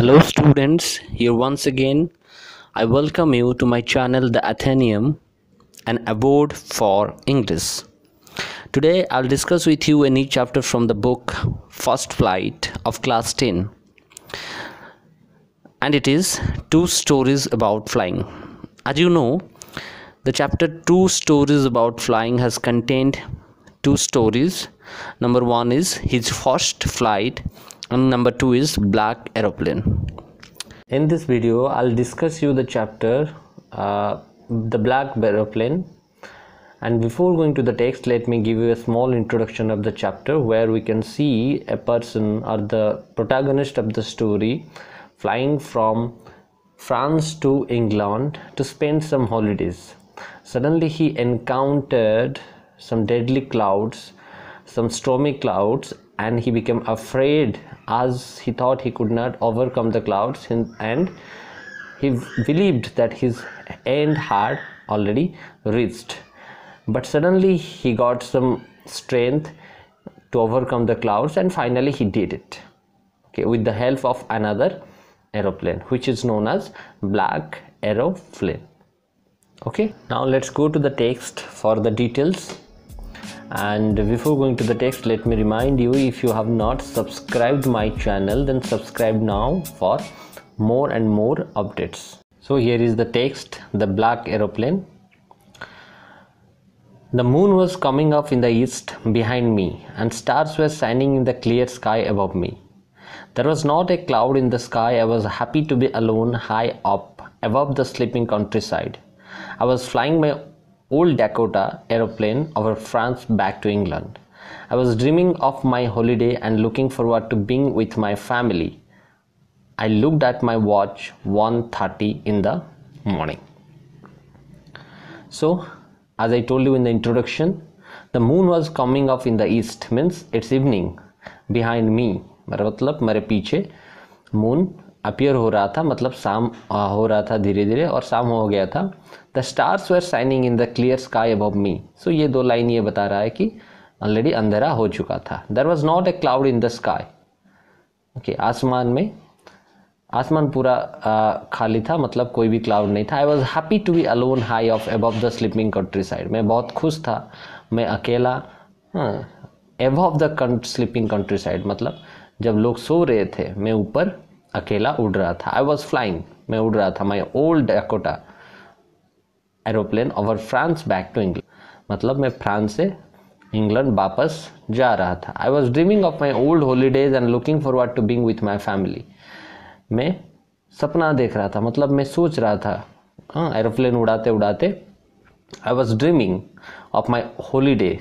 Hello students, here once again. I welcome you to my channel The Athenaeum, an abode for English. Today I'll discuss with you a new chapter from the book First Flight of Class 10. And it is Two Stories About Flying. As you know, the chapter Two Stories About Flying has contained two stories. Number one is his first flight and number two is Black Aeroplane. In this video I'll discuss you the chapter the Black Aeroplane, and before going to the text, let me give you a small introduction of the chapter where we can see a person or the protagonist of the story flying from France to England to spend some holidays. Suddenly he encountered some deadly clouds, some stormy clouds, and he became afraid as he thought he could not overcome the clouds, and he believed that his end had already reached. But suddenly he got some strength to overcome the clouds, and finally he did it, okay, with the help of another aeroplane which is known as Black Aeroplane. Okay, now let's go to the text for the details. And before going to the text, let me remind you, if you have not subscribed my channel, then subscribe now for more and more updates. So here is the text, the Black Aeroplane. The moon was coming up in the east behind me, and stars were shining in the clear sky above me. There was not a cloud in the sky. I was happy to be alone high up above the sleeping countryside. I was flying my old Dakota aeroplane over France back to England. I was dreaming of my holiday and looking forward to being with my family. I looked at my watch, 1:30 in the morning. So, as I told you in the introduction, the moon was coming up in the east, means it's evening. Behind me, मतलब मेरे पीछे moon appear हो रहा था, मतलब शाम हो रहा था धीरे धीरे और शाम हो गया था. The stars were shining in the clear sky above me. So ये दो लाइन ये बता रहा है कि ऑलरेडी अंधेरा हो चुका था. There was not a cloud in the sky. Okay, आसमान पूरा खाली था, मतलब कोई भी क्लाउड नहीं था. I was happy to be alone high of above the sleeping countryside. मैं बहुत खुश था, मैं अकेला above the sleeping countryside, मतलब जब लोग सो रहे थे मैं ऊपर अकेला उड़ रहा था. आई वॉज फ्लाइंग, मैं उड़ रहा था. My old Dakota aeroplane over France back to England, मतलब मैं फ्रांस से इंग्लैंड वापस जा रहा था. I was dreaming of my old holidays and looking forward to being with my family. मैं सपना देख रहा था, मतलब मैं सोच रहा था एरोप्लेन उड़ाते उड़ाते. आई was dreaming of my holiday,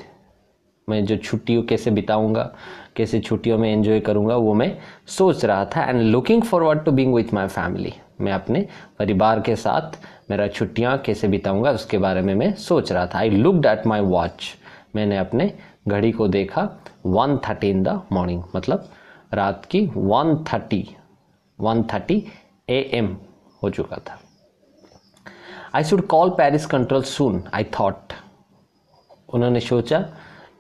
मैं जो छुट्टियों कैसे बिताऊंगा, कैसे छुट्टियों में एंजॉय करूंगा, वो मैं सोच रहा था. And looking forward to being with my family, मैं अपने परिवार के साथ मेरा छुट्टियां कैसे बिताऊंगा उसके बारे में मैं सोच रहा था. आई लुक्ड एट माय वॉच, मैंने अपने घड़ी को देखा. 1:30 इन द मॉर्निंग, मतलब रात की 1:30 AM हो चुका था. I should call Paris control soon, I thought. उन्होंने सोचा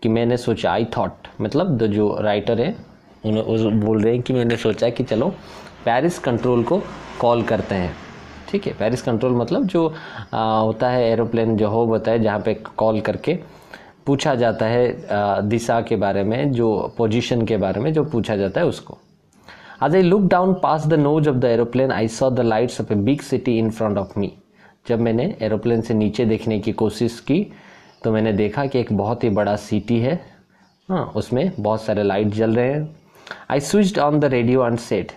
कि मैंने सोचा. आई थॉट मतलब जो राइटर है उन्होंने बोल रहे हैं कि मैंने सोचा कि चलो पेरिस कंट्रोल को कॉल करते हैं. ठीक है, पेरिस कंट्रोल मतलब जो होता है एरोप्लेन जो हो होता है, जहाँ पे कॉल करके पूछा जाता है दिशा के बारे में, जो पोजीशन के बारे में जो पूछा जाता है उसको. As I looked down past the nose of the aeroplane, I saw the lights of a big city in front of me. जब मैंने एरोप्लेन से नीचे देखने की कोशिश की तो मैंने देखा कि एक बहुत ही बड़ा सिटी है, उसमें बहुत सारे लाइट जल रहे हैं. I switched on the radio and said,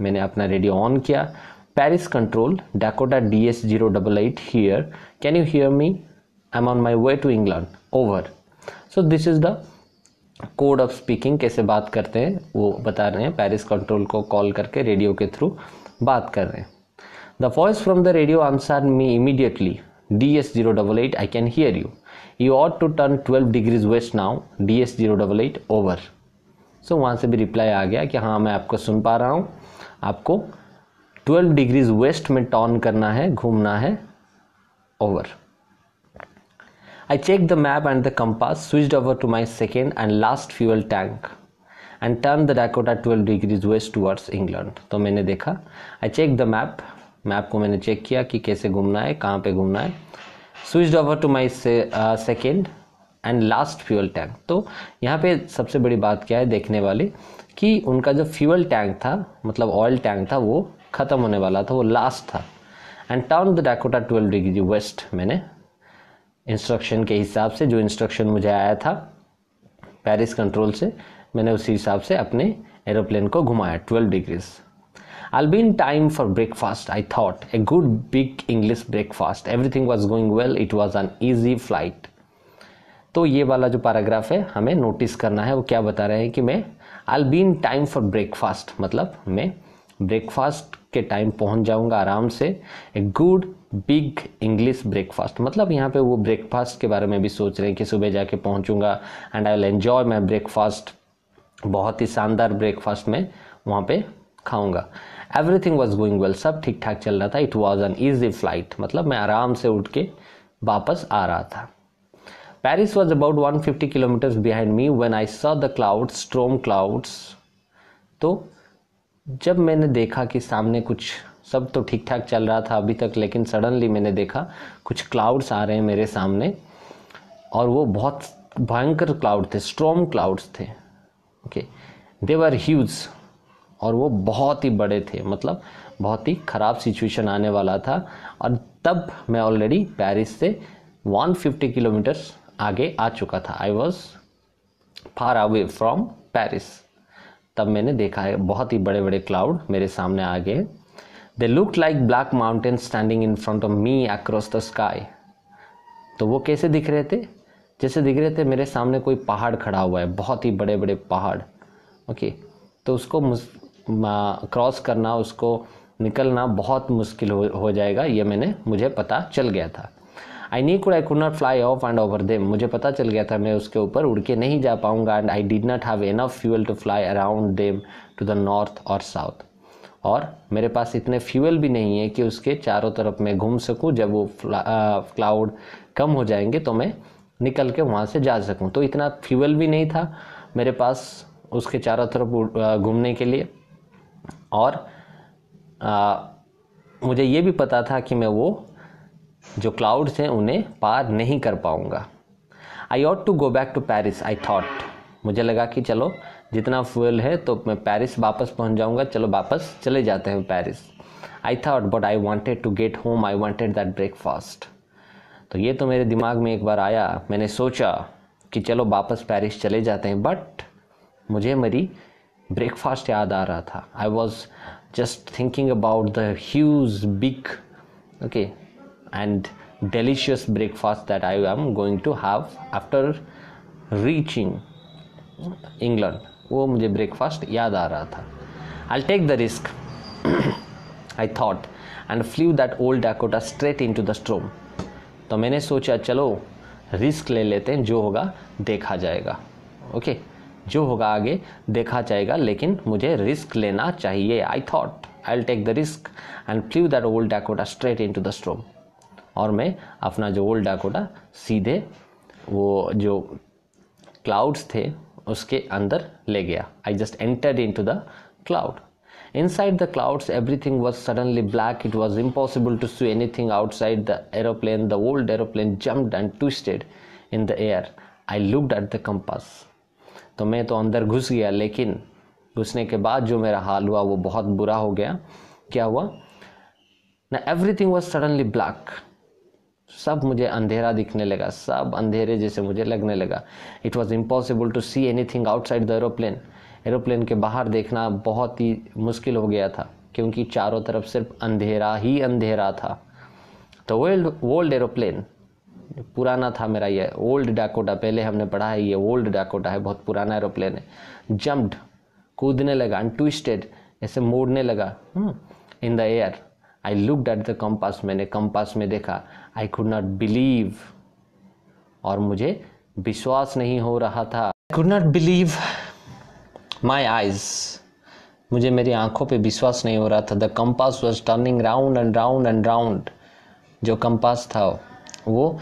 मैंने अपना रेडियो ऑन किया. Paris control, Dakota DS088 here. Can you hear me? I'm on my way to England. Over. So this is the code of speaking. कैसे बात करते हैं वो बता रहे हैं. पेरिस कंट्रोल को कॉल करके रेडियो के थ्रू बात कर रहे हैं. The voice from the radio answered me immediately. DS088, I can hear you. You ought to turn 12 degrees west now. DS088, over. So वहाँ से भी रिप्लाई आ गया कि हाँ मैं आपको सुन पा रहा हूँ, आपको 12 डिग्रीज वेस्ट में टर्न करना है, घूमना है. Over. I checked the map and the compass, switched over to my second and last fuel tank, and turn the Dakota 12 degrees west towards England. तो मैंने देखा, आई चेक द मैप को मैंने चेक किया कि कैसे घूमना है, कहाँ पे घूमना है। Switched over to my second and last fuel tank. तो यहाँ पे सबसे बड़ी बात क्या है देखने वाली, कि उनका जो फ्यूल टैंक था, मतलब ऑयल टैंक था, वो ख़त्म होने वाला था, वो लास्ट था। And turn the Dakota 12 degree west. मैंने इंस्ट्रक्शन के हिसाब से, जो इंस्ट्रक्शन मुझे आया था पेरिस कंट्रोल से, मैंने उसी हिसाब से अपने एरोप्लेन को घुमाया 12 degrees. I'll be in time for breakfast, I thought. A good big English breakfast. Everything was going well. It was an easy flight. तो ये वाला जो पैराग्राफ है हमें नोटिस करना है। वो क्या बता रहे हैं कि मैं I'll be in time for breakfast, मतलब मैं ब्रेकफास्ट के टाइम पहुंच जाऊंगा आराम से। A good big English breakfast, मतलब यहाँ पे वो ब्रेकफास्ट के बारे में भी सोच रहे हैं कि सुबह जाके पहुंचूंगा and I will enjoy my breakfast. बहुत ही शानदार ब्रेकफास्ट में वहाँ पे खाऊंगा। एवरीथिंग वॉज गोइंग वेल, सब ठीक ठाक चल रहा था। It was an easy flight, मतलब मैं आराम से उठ के वापस आ रहा था। Paris was about 150 kilometers behind me when I saw the clouds, storm clouds. तो जब मैंने देखा कि सामने कुछ, सब तो ठीक ठाक चल रहा था अभी तक, लेकिन सडनली मैंने देखा कुछ क्लाउड्स आ रहे हैं मेरे सामने, और वो बहुत भयंकर क्लाउड थे, स्टॉर्म क्लाउड्स थे। ओके, दे वर ह्यूज, और वो बहुत ही बड़े थे, मतलब बहुत ही ख़राब सिचुएशन आने वाला था। और तब मैं ऑलरेडी पेरिस से 150 किलोमीटर्स आगे आ चुका था। I was far away from Paris. तब मैंने देखा है बहुत ही बड़े बड़े क्लाउड मेरे सामने आ गए। They look like black mountain standing in front of me across the sky. तो वो कैसे दिख रहे थे? जैसे दिख रहे थे मेरे सामने कोई पहाड़ खड़ा हुआ है, बहुत ही बड़े बड़े पहाड़। ओके, तो उसको क्रॉस करना, उसको निकलना बहुत मुश्किल हो जाएगा, ये मुझे पता चल गया था। आई could not fly of and over them. मुझे पता चल गया था मैं उसके ऊपर उड़ के नहीं जा पाऊंगा। And I did not have enough fuel to fly around them to the north और साउथ। और मेरे पास इतने फ्यूल भी नहीं है कि उसके चारों तरफ मैं घूम सकूं। जब वो क्लाउड कम हो जाएंगे तो मैं निकल के वहाँ से जा सकूं। तो इतना फ्यूल भी नहीं था मेरे पास उसके चारों तरफ घूमने के लिए। और मुझे ये भी पता था कि मैं वो जो क्लाउड्स हैं उन्हें पार नहीं कर पाऊंगा। I ought to go back to Paris, I thought. मुझे लगा कि चलो जितना फ्यूल है तो मैं पेरिस वापस पहुंच जाऊंगा, चलो वापस चले जाते हैं Paris. I thought but I wanted to get home, I wanted that breakfast. तो ये तो मेरे दिमाग में एक बार आया, मैंने सोचा कि चलो वापस पेरिस चले जाते हैं, बट मुझे मेरी ब्रेकफास्ट याद आ रहा था। I was just thinking about the huge big okay and delicious breakfast that I am going to have after reaching England. वो मुझे ब्रेकफास्ट याद आ रहा था। I'll take the risk, I thought, and flew that old Dakota straight into the storm. तो मैंने सोचा चलो risk ले लेते हैं, जो होगा देखा जाएगा। ओके, जो होगा आगे देखा जाएगा, लेकिन मुझे रिस्क लेना चाहिए। I thought I'll take the risk and flew that old Dakota straight into the storm. और मैं अपना जो ओल्ड डाकोटा सीधे वो जो क्लाउड्स थे उसके अंदर ले गया। I just entered into the cloud. Inside the clouds everything was suddenly black. It was impossible to see anything outside the aeroplane. The old aeroplane jumped and twisted in the air. I looked at the compass. तो मैं तो अंदर घुस गया, लेकिन घुसने के बाद जो मेरा हाल हुआ वो बहुत बुरा हो गया। क्या हुआ ना, एवरीथिंग वाज सडनली ब्लैक। सब मुझे अंधेरा दिखने लगा, सब अंधेरे जैसे मुझे लगने लगा। It was impossible to see anything outside the aeroplane. Aeroplane के बाहर देखना बहुत ही मुश्किल हो गया था, क्योंकि चारों तरफ सिर्फ अंधेरा ही अंधेरा था। तो ओल्ड एरोप्लेन, पुराना था मेरा ये ओल्ड डाकोटा, पहले हमने पढ़ा है ये ओल्ड डाकोटा है, बहुत पुराना एरोप्लेन है। जम्प्ड, कूदने लगा, एंड ट्विस्टेड, ऐसे मोड़ने लगा इन the air. I looked at the compass. मैंने कंपास में देखा। आई कुड नॉट बिलीव, और मुझे विश्वास नहीं हो रहा था। आई could not believe my eyes. मुझे मेरी आंखों पे विश्वास नहीं हो रहा था। The compass was turning round and round and round. जो कंपास था वो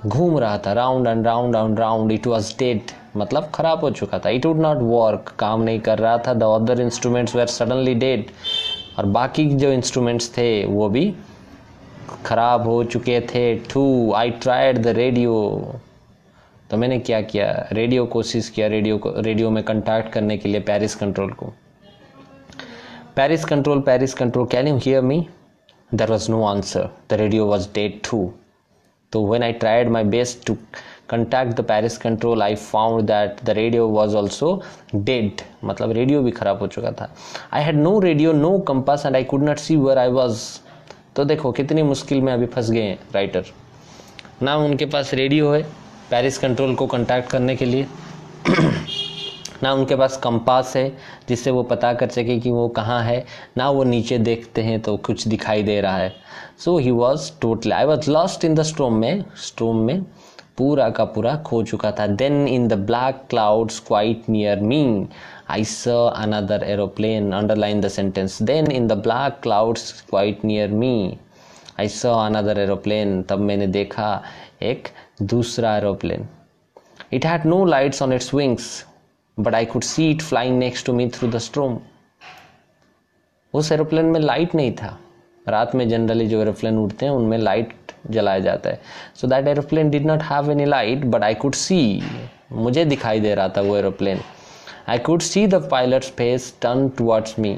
घूम रहा था round and round and round. It was dead, मतलब खराब हो चुका था. इट वुड नॉट वर्क, काम नहीं कर रहा था. The other instruments were suddenly dead, और बाकी जो इंस्ट्रूमेंट्स थे वो भी खराब हो चुके थे. Too I tried the radio. तो मैंने क्या किया, रेडियो कोशिश किया, रेडियो में कंटैक्ट करने के लिए पेरिस कंट्रोल को. Paris control, can you hear me? There was no answer. The radio was dead too. तो when I tried my best to contact the Paris control, I found that the radio was also dead, मतलब radio भी खराब हो चुका था. I had no radio, no compass and I could not see where I was. तो देखो कितनी मुश्किल में अभी फंस गए हैं राइटर. ना उनके पास रेडियो है पेरिस कंट्रोल को कांटेक्ट करने के लिए, ना उनके पास कंपास है जिससे वो पता कर सके कि वो कहाँ है, ना वो नीचे देखते हैं तो कुछ दिखाई दे रहा है. So he was totally, I was lost in the storm में पूरा का पूरा खो चुका था. Then in the black clouds quite near me I saw another aeroplane. Underline the sentence. Then in the black clouds quite near me I saw another aeroplane. तब मैंने देखा एक दूसरा aeroplane. It had no lights on its wings but I could see it flying next to me through the storm. उस aeroplane में light नहीं था. रात में जनरली जो एरोप्लेन उड़ते हैं उनमें लाइट जलाया जाता है. So that aeroplane did not have any light but I could सी, मुझे दिखाई दे रहा था वो aeroplane. I could see the pilots face turn towards me.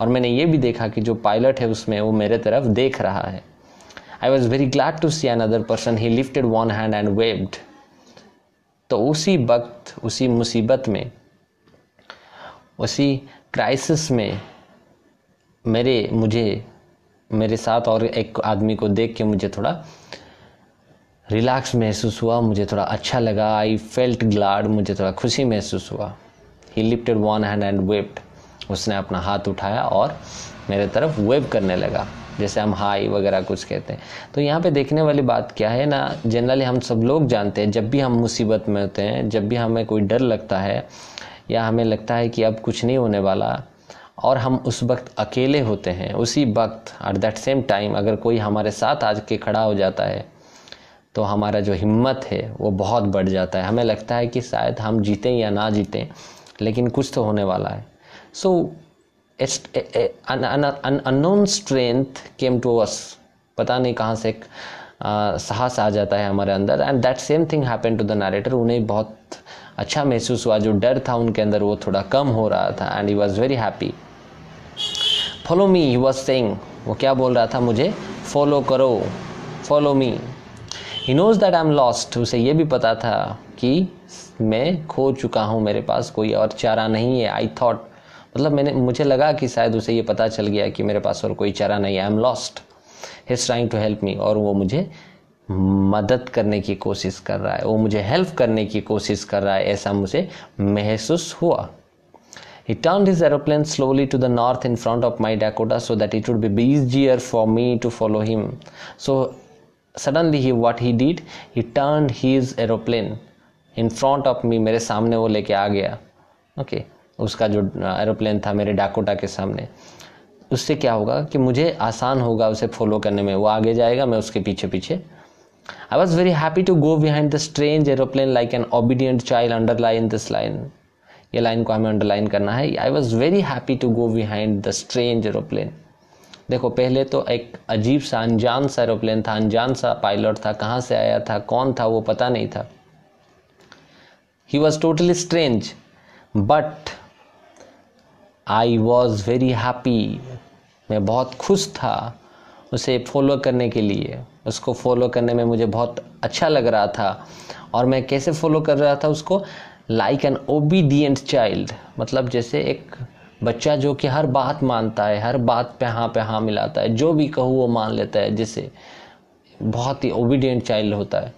और मैंने ये भी देखा कि जो पायलट है उसमें वो मेरे तरफ देख रहा है. I was very glad to see another person. He lifted one hand and waved. तो उसी वक्त, उसी मुसीबत में, उसी क्राइसिस में मेरे साथ और एक आदमी को देख के मुझे थोड़ा रिलैक्स महसूस हुआ, मुझे थोड़ा अच्छा लगा. आई फेल्ट ग्लैड, मुझे थोड़ा खुशी महसूस हुआ. ही lifted one hand and waived. उसने अपना हाथ उठाया और मेरे तरफ वेव करने लगा, जैसे हम हाई वगैरह कुछ कहते हैं. तो यहाँ पे देखने वाली बात क्या है ना, जनरली हम सब लोग जानते हैं जब भी हम मुसीबत में होते हैं, जब भी हमें कोई डर लगता है या हमें लगता है कि अब कुछ नहीं होने वाला और हम उस वक्त अकेले होते हैं, उसी वक्त एट दैट सेम टाइम अगर कोई हमारे साथ आज के खड़ा हो जाता है तो हमारा जो हिम्मत है वो बहुत बढ़ जाता है. हमें लगता है कि शायद हम जीतें या ना जीतें लेकिन कुछ तो होने वाला है. So unknown strength came to us. पता नहीं कहाँ से एक साहस आ जाता है हमारे अंदर. And that same thing happened to the narrator. उन्हें बहुत अच्छा महसूस हुआ, जो डर था उनके अंदर वो थोड़ा कम हो रहा था. And he was very happy. Follow me he was saying. वो क्या बोल रहा था, मुझे फॉलो करो, follow me. He knows that I am lost. उसे ये भी पता था कि मैं खो चुका हूँ, मेरे पास कोई और चारा नहीं है. आई थॉट, मतलब मुझे लगा कि शायद उसे ये पता चल गया कि मेरे पास और कोई चारा नहीं है. I am lost. He is trying to help me. और वो मुझे मदद करने की कोशिश कर रहा है, वो मुझे हेल्प करने की कोशिश कर रहा है, ऐसा मुझे महसूस हुआ. He turned his aeroplane slowly to the north in front of my Dakota so that it would be easier for me to follow him. So suddenly what he did, he turned his aeroplane in front of me. मेरे सामने वो लेके आ गया. Okay, उसका जो aeroplane था मेरे Dakota के सामने. उससे क्या होगा कि मुझे आसान होगा उसे फॉलो करने में. वो आगे जाएगा, मैं उसके पीछे पीछे. I was very happy to go behind the strange aeroplane like an obedient child. Underline this line. ये लाइन को हमें अंडरलाइन करना है. I was very happy to go behind the strange aeroplane. देखो, पहले तो एक अजीब सा अनजान सा एरोप्लेन था, अनजान सा पायलट था, कहाँ से आया था, कौन था, वो पता नहीं था. He was totally strange, but I was very happy. मैं बहुत खुश था उसे फॉलो करने के लिए. उसको फॉलो करने में मुझे बहुत अच्छा लग रहा था. और मैं कैसे फॉलो कर रहा था उसको, लाइक एन ओबीडियंट चाइल्ड. मतलब जैसे एक बच्चा जो कि हर बात मानता है, हर बात पे हाँ मिलाता है, जो भी कहूँ वो मान लेता है, जैसे बहुत ही ओबीडियंट चाइल्ड होता है,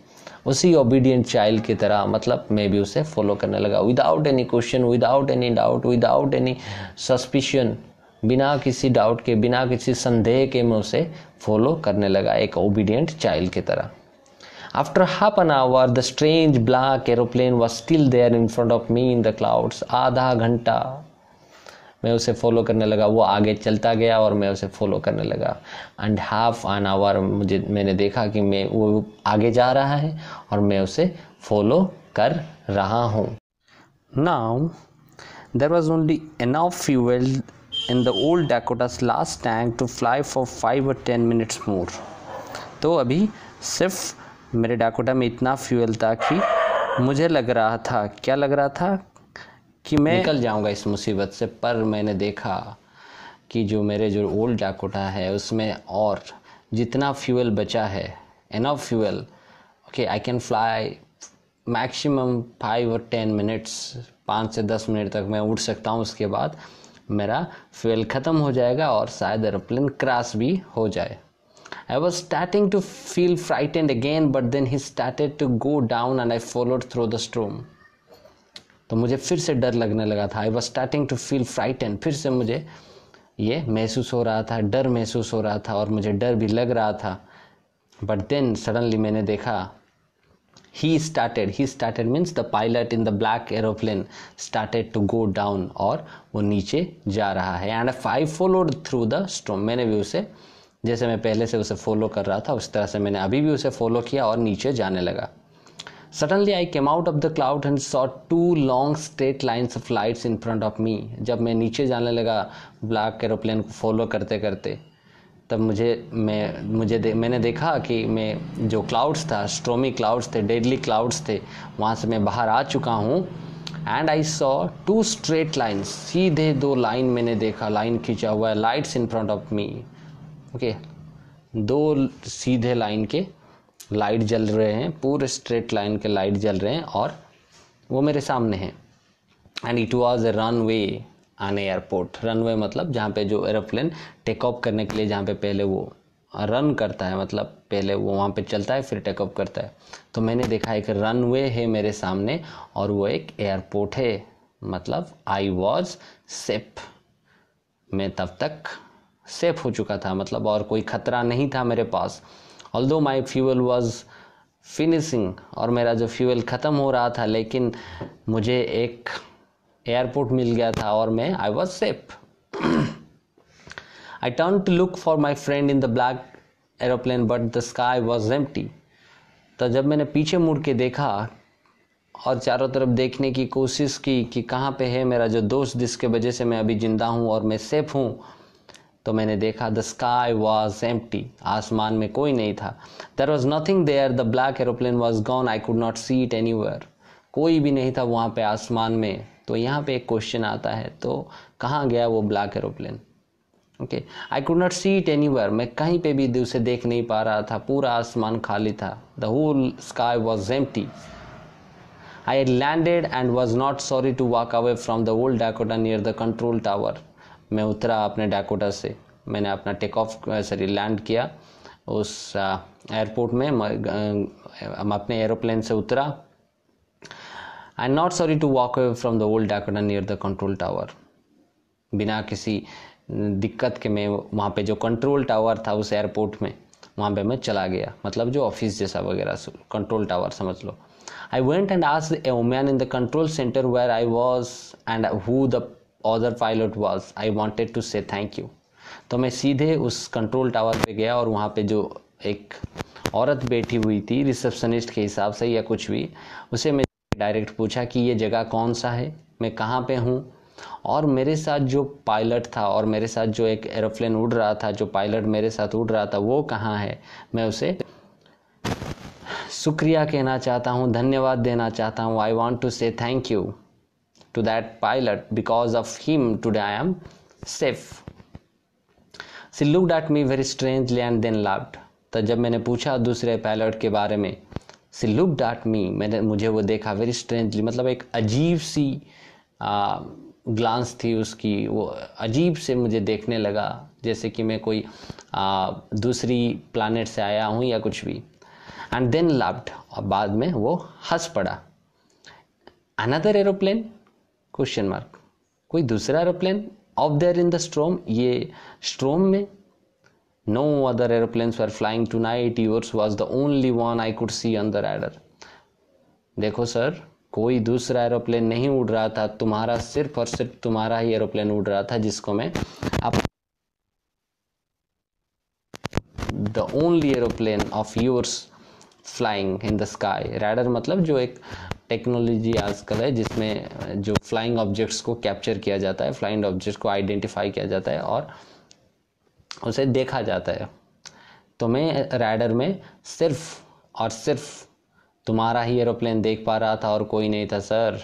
उसी ओबीडियंट चाइल्ड की तरह मतलब मैं भी उसे फॉलो करने लगा. Without any question, without any doubt, without any suspicion. बिना किसी डाउट के, बिना किसी संदेह के मैं उसे फॉलो करने लगा, एक ओबीडियंट चाइल्ड की तरह. After half an hour, the strange black aeroplane was still there in front of me in the clouds. आधा घंटा मैं उसे फॉलो करने लगा, वो आगे चलता गया और मैं उसे फॉलो करने लगा। एंड हाफ एन आवर मैंने देखा कि वो आगे जा रहा है और मैं उसे फॉलो कर रहा हूँ। Now there was only enough fuel in the old Dakota's last tank to fly for 5 or 10 minutes मोर। तो अभी सिर्फ मेरे डैकोटा में इतना फ्यूल था कि मुझे लग रहा था, क्या लग रहा था, कि मैं निकल जाऊंगा इस मुसीबत से। पर मैंने देखा कि जो मेरे जो ओल्ड डैकोटा है उसमें और जितना फ्यूल बचा है, enough fuel, okay, I can fly maximum 5 or 10 minutes, 5 से 10 मिनट तक मैं उड़ सकता हूँ। उसके बाद मेरा फ्यूल ख़त्म हो जाएगा और शायद एरोप्लेन क्रैश भी हो जाए। I was starting to feel frightened again, but then he started to go down and I followed through the storm. तो मुझे फिर से डर लगने लगा था। I was starting to feel frightened, फिर से मुझे ये महसूस हो रहा था, डर महसूस हो रहा था और मुझे डर भी लग रहा था। But then suddenly मैंने देखा, he started means the pilot in the black aeroplane started to go down, और वो नीचे जा रहा है। And I followed through the storm, मैंने भी उसे, जैसे मैं पहले से उसे फॉलो कर रहा था उस तरह से मैंने अभी भी उसे फॉलो किया और नीचे जाने लगा। Suddenly I came out of the cloud and saw 2 long straight lines of lights in front of me. जब मैं नीचे जाने लगा ब्लैक एरोप्लेन को फॉलो करते करते, तब मैंने देखा कि मैं जो क्लाउड्स था, स्ट्रोमी क्लाउड्स थे, डेडली क्लाउड्स थे, वहाँ से मैं बाहर आ चुका हूँ। And I saw 2 straight lines, सीधे 2 लाइन मैंने देखा, लाइन खींचा हुआ है, lights in front of me, okay, 2 सीधे लाइन के लाइट जल रहे हैं, पूरे स्ट्रेट लाइन के लाइट जल रहे हैं और वो मेरे सामने हैं। And it was a runway on airport. Runway मतलब जहाँ पे जो एरोप्लेन टेक ऑफ करने के लिए, जहाँ पे पहले वो रन करता है, मतलब पहले वो वहाँ पे चलता है फिर टेक ऑफ करता है। तो मैंने देखा एक रनवे है मेरे सामने और वो एक एयरपोर्ट है, मतलब आई वॉज सेफ। मैं तब तक सेफ हो चुका था, मतलब और कोई खतरा नहीं था मेरे पास। Although my fuel was finishing, और मेरा जो फ्यूल ख़त्म हो रहा था, लेकिन मुझे एक एयरपोर्ट मिल गया था और मैं I was safe. I turn to look for my friend in the black aeroplane but the sky was empty. तो जब मैंने पीछे मुड़ के देखा और चारों तरफ देखने की कोशिश की कि कहाँ पे है मेरा जो दोस्त जिसके वजह से मैं अभी जिंदा हूँ और मैं सेफ हूँ, तो मैंने देखा द स्काई वॉज एम्प्टी, आसमान में कोई नहीं था। There was nothing there, the black aeroplane was gone, I could not see it anywhere. कोई भी नहीं था वहाँ पे आसमान में। तो यहाँ पे एक क्वेश्चन आता है, तो कहाँ गया वो black aeroplane? Okay, I could not see it anywhere, मैं कहीं पे भी उसे देख नहीं पा रहा था, पूरा आसमान खाली था। The whole sky was empty. I landed and was not sorry to walk away from the old Dakota near the control tower. मैं उतरा अपने डैकोटा से, मैंने अपना टेक ऑफ लैंड किया उस एयरपोर्ट में, हम अपने एरोप्लेन से उतरा। I am not sorry to walk away from the old Dakota near the control tower. बिना किसी दिक्कत के मैं वहाँ पे जो कंट्रोल टावर था उस एयरपोर्ट में, वहाँ पे मैं चला गया, मतलब जो ऑफिस जैसा वगैरह कंट्रोल टावर समझ लो। I went and asked a woman in the control centre where I was and who the other pilot was, I wanted to say thank you. तो मैं सीधे उस कंट्रोल टावर पे गया और वहाँ पे जो एक औरत बैठी हुई थी रिसेप्शनिस्ट के हिसाब से या कुछ भी, उसे मैं डायरेक्ट पूछा कि ये जगह कौन सा है, मैं कहाँ पे हूँ, और मेरे साथ जो पायलट था और मेरे साथ जो एक एरोप्लेन उड़ रहा था, जो पायलट मेरे साथ उड़ रहा था वो कहाँ है। मैं उसे शुक्रिया कहना चाहता हूँ, धन्यवाद देना चाहता हूँ। I want to say thank you to that pilot, because of him today I am safe. She looked at me very strangely and then laughed. तो जब मैंने पूछा दूसरे पायलट के बारे में, she looked at me, मुझे वो देखा very strangely, मतलब एक अजीब सी ग्लांस थी उसकी, वो अजीब से मुझे देखने लगा जैसे कि मैं कोई दूसरी प्लानट से आया हूँ या कुछ भी। And then laughed, और बाद में वो हंस पड़ा। Another aeroplane? Question mark. कोई दूसरा aeroplane? Up there in the storm, ये स्ट्रोम में? No other aeroplanes were flying tonight. Yours was the only one I could see on the radar. देखो सर, कोई दूसरा एरोप्लेन नहीं उड़ रहा था, तुम्हारा सिर्फ और सिर्फ तुम्हारा ही एरोप्लेन उड़ रहा था, जिसको मैं अब the only aeroplane of yours flying in the sky. Radar मतलब जो एक टेक्नोलॉजी आजकल है जिसमें जो फ्लाइंग ऑब्जेक्ट्स को कैप्चर किया जाता है, फ्लाइंग ऑब्जेक्ट्स को आइडेंटिफाई किया जाता है और उसे देखा जाता है। तो मैं रैडर में सिर्फ और सिर्फ तुम्हारा ही एरोप्लेन देख पा रहा था और कोई नहीं था sir.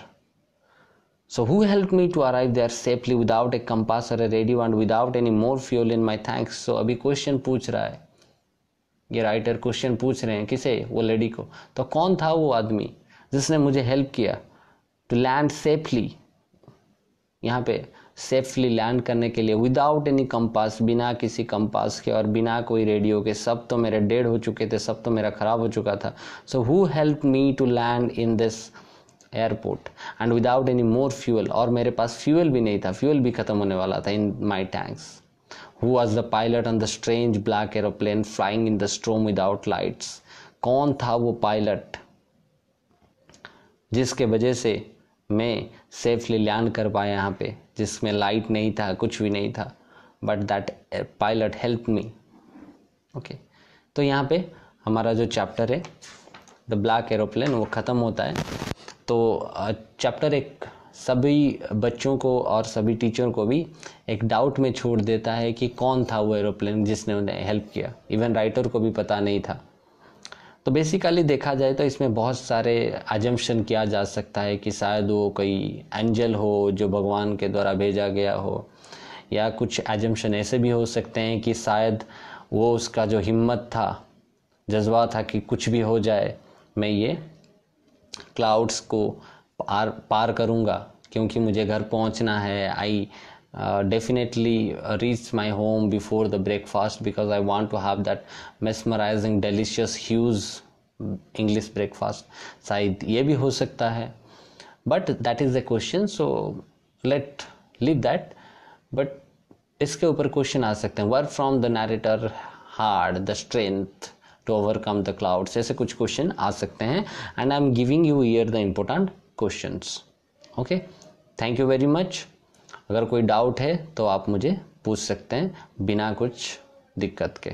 So who helped me to arrive there safely without a compass or a radio and without any more fuel in my tanks? So अभी क्वेश्चन पूछ रहा है, ये राइटर क्वेश्चन पूछ रहे हैं किसे? वो लेडी को। तो कौन था वो आदमी जिसने मुझे हेल्प किया टू लैंड सेफली, यहाँ पे सेफली लैंड करने के लिए, विदाउट एनी कंपास, बिना किसी कंपास के और बिना कोई रेडियो के। सब तो मेरे डेड हो चुके थे, सब तो मेरा ख़राब हो चुका था। So who help me to land in this airport and without any more fuel, और मेरे पास फ्यूल भी नहीं था, फ्यूल भी ख़त्म होने वाला था in my tanks. Who was the pilot on the strange black aeroplane flying in the storm without lights? कौन था वो पायलट जिसके वजह से मैं सेफली लैंड कर पाया यहाँ पे, जिसमें लाइट नहीं था, कुछ भी नहीं था, but that pilot help me. Okay, तो यहाँ पे हमारा जो चैप्टर है द ब्लैक एरोप्लेन वो ख़त्म होता है। तो चैप्टर एक सभी बच्चों को और सभी टीचर को भी एक डाउट में छोड़ देता है कि कौन था वो एरोप्लेन जिसने उन्हें हेल्प किया। इवन राइटर को भी पता नहीं था। तो बेसिकली देखा जाए तो इसमें बहुत सारे अजम्पशन किया जा सकता है कि शायद वो कोई एंजल हो जो भगवान के द्वारा भेजा गया हो, या कुछ अजम्पशन ऐसे भी हो सकते हैं कि शायद वो उसका जो हिम्मत था, जज्बा था कि कुछ भी हो जाए मैं ये क्लाउड्स को पार करूँगा क्योंकि मुझे घर पहुँचना है। आई definitely reach my home before the breakfast because I want to have that mesmerizing delicious huge English breakfast। शायद ये भी हो सकता है, but that is the question, so let leave that। but इसके ऊपर क्वेश्चन आ सकते हैं, work from the narrator had the strength to overcome the clouds, ऐसे कुछ क्वेश्चन आ सकते हैं and I am giving you here the important questions। okay, thank you very much। अगर कोई डाउट है तो आप मुझे पूछ सकते हैं बिना कुछ दिक्कत के।